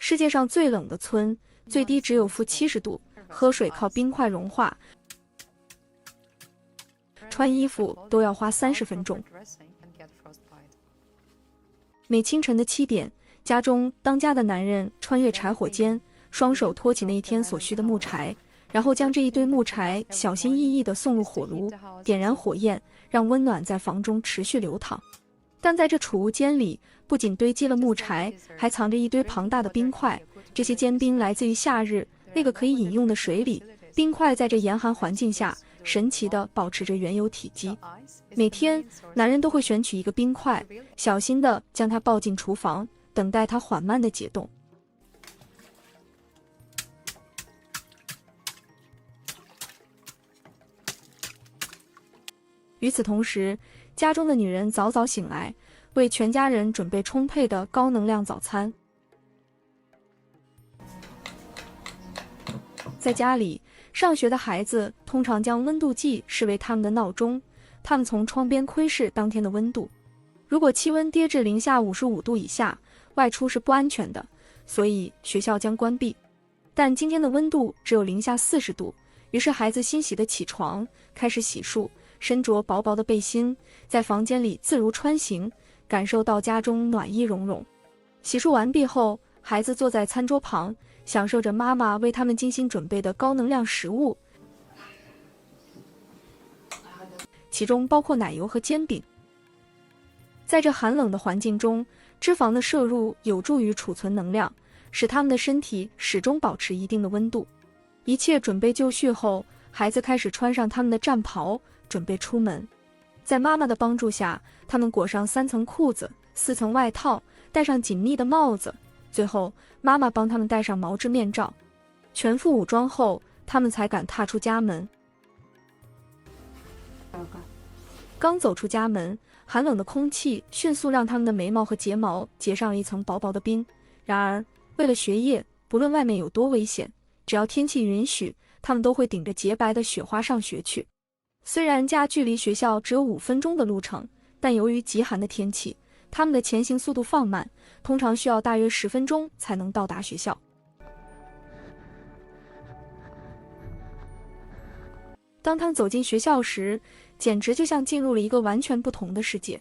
世界上最冷的村，最低只有-70度，喝水靠冰块融化，穿衣服都要花30分钟。每清晨的7点，家中当家的男人穿越柴火间，双手托起那一天所需的木柴，然后将这一堆木柴小心翼翼地送入火炉，点燃火焰，让温暖在房中持续流淌。但在这储物间里，不仅堆积了木柴，还藏着一堆庞大的冰块。这些坚冰来自于夏日那个可以饮用的水里，冰块在这严寒环境下神奇地保持着原有体积。每天，男人都会选取一个冰块，小心地将它抱进厨房，等待它缓慢地解冻。与此同时，家中的女人早早醒来，为全家人准备充沛的高能量早餐。在家里，上学的孩子通常将温度计视为他们的闹钟，他们从窗边窥视当天的温度。如果气温跌至-55度以下，外出是不安全的，所以学校将关闭。但今天的温度只有-40度，于是孩子欣喜地起床，开始洗漱，身着薄薄的背心，在房间里自如穿行，感受到家中暖意融融。洗漱完毕后，孩子坐在餐桌旁，享受着妈妈为他们精心准备的高能量食物，其中包括奶油和煎饼。在这寒冷的环境中，脂肪的摄入有助于储存能量，使他们的身体始终保持一定的温度。一切准备就绪后，孩子开始穿上他们的战袍，准备出门。在妈妈的帮助下，他们裹上3层裤子、4层外套，戴上紧密的帽子，最后妈妈帮他们戴上毛织面罩。全副武装后，他们才敢踏出家门。刚走出家门，寒冷的空气迅速让他们的眉毛和睫毛结上了一层薄薄的冰。然而，为了学业，不论外面有多危险，只要天气允许，他们都会顶着洁白的雪花上学去。虽然家距离学校只有5分钟的路程，但由于极寒的天气，他们的前行速度放慢，通常需要大约10分钟才能到达学校。当他们走进学校时，简直就像进入了一个完全不同的世界。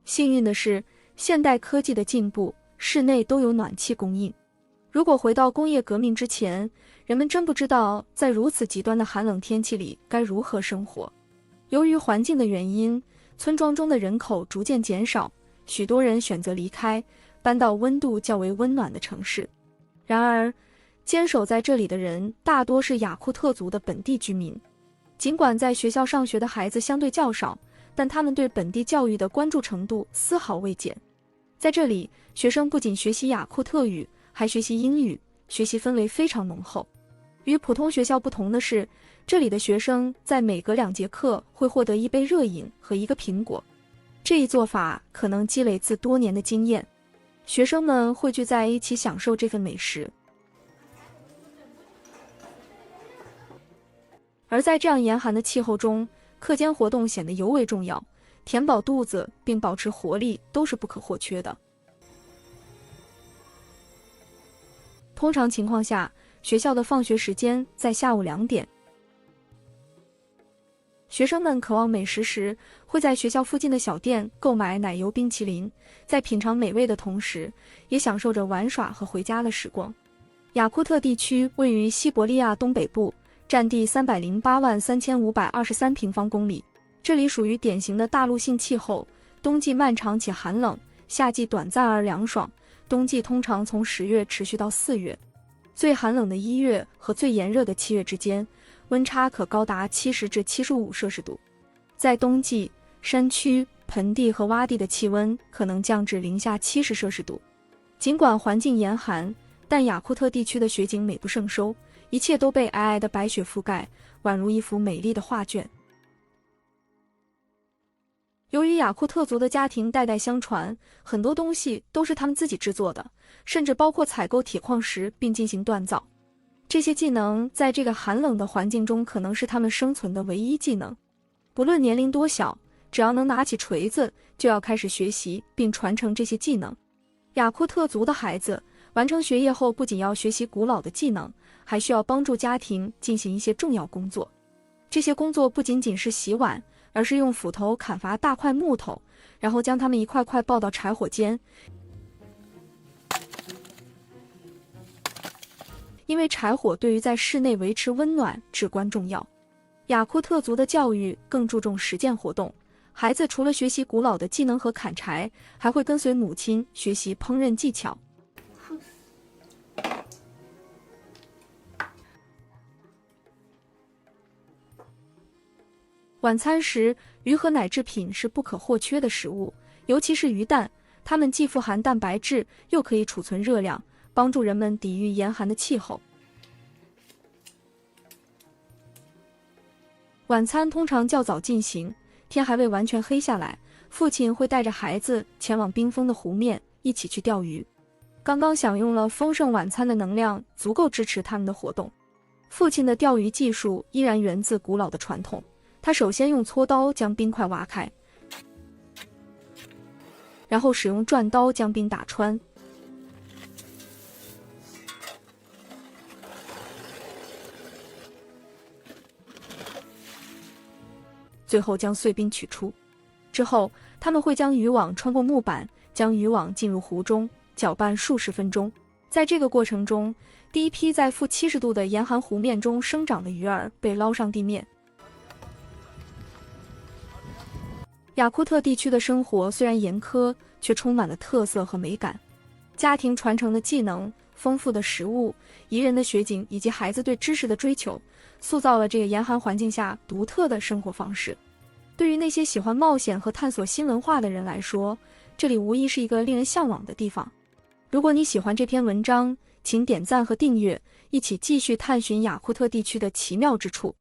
幸运的是，现代科技的进步，室内都有暖气供应。如果回到工业革命之前，人们真不知道在如此极端的寒冷天气里该如何生活。由于环境的原因，村庄中的人口逐渐减少，许多人选择离开，搬到温度较为温暖的城市。然而，坚守在这里的人大多是雅库特族的本地居民。尽管在学校上学的孩子相对较少，但他们对本地教育的关注程度丝毫未减。在这里，学生不仅学习雅库特语，还学习英语，学习氛围非常浓厚。与普通学校不同的是，这里的学生在每隔2节课会获得一杯热饮和一个苹果。这一做法可能积累自多年的经验，学生们汇聚在一起享受这份美食。而在这样严寒的气候中，课间活动显得尤为重要，填饱肚子并保持活力都是不可或缺的。通常情况下，学校的放学时间在下午2点。学生们渴望美食时，会在学校附近的小店购买奶油冰淇淋，在品尝美味的同时，也享受着玩耍和回家的时光。雅库特地区位于西伯利亚东北部，占地3083523平方公里。这里属于典型的大陆性气候，冬季漫长且寒冷，夏季短暂而凉爽，冬季通常从10月持续到4月。最寒冷的1月和最炎热的7月之间，温差可高达70至75摄氏度。在冬季，山区、盆地和洼地的气温可能降至-70摄氏度。尽管环境严寒，但雅库特地区的雪景美不胜收，一切都被皑皑的白雪覆盖，宛如一幅美丽的画卷。由于雅库特族的家庭代代相传，很多东西都是他们自己制作的，甚至包括采购铁矿石并进行锻造。这些技能在这个寒冷的环境中可能是他们生存的唯一技能。不论年龄多小，只要能拿起锤子，就要开始学习并传承这些技能。雅库特族的孩子完成学业后，不仅要学习古老的技能，还需要帮助家庭进行一些重要工作。这些工作不仅仅是洗碗，而是用斧头砍伐大块木头，然后将它们一块块抱到柴火间。因为柴火对于在室内维持温暖至关重要。雅库特族的教育更注重实践活动，孩子除了学习古老的技能和砍柴，还会跟随母亲学习烹饪技巧。晚餐时，鱼和奶制品是不可或缺的食物，尤其是鱼蛋，它们既富含蛋白质，又可以储存热量，帮助人们抵御严寒的气候。晚餐通常较早进行，天还未完全黑下来，父亲会带着孩子前往冰封的湖面，一起去钓鱼。刚刚享用了丰盛晚餐的能量，足够支持他们的活动。父亲的钓鱼技术依然源自古老的传统，他首先用锉刀将冰块挖开，然后使用转刀将冰打穿。最后将碎冰取出，之后他们会将渔网穿过木板，将渔网进入湖中，搅拌数十分钟。在这个过程中，第一批在-70度的严寒湖面中生长的鱼儿被捞上地面。雅库特地区的生活虽然严苛，却充满了特色和美感。家庭传承的技能、丰富的食物、宜人的雪景以及孩子对知识的追求，塑造了这个严寒环境下独特的生活方式。对于那些喜欢冒险和探索新文化的人来说，这里无疑是一个令人向往的地方。如果你喜欢这篇文章，请点赞和订阅，一起继续探寻雅库特地区的奇妙之处。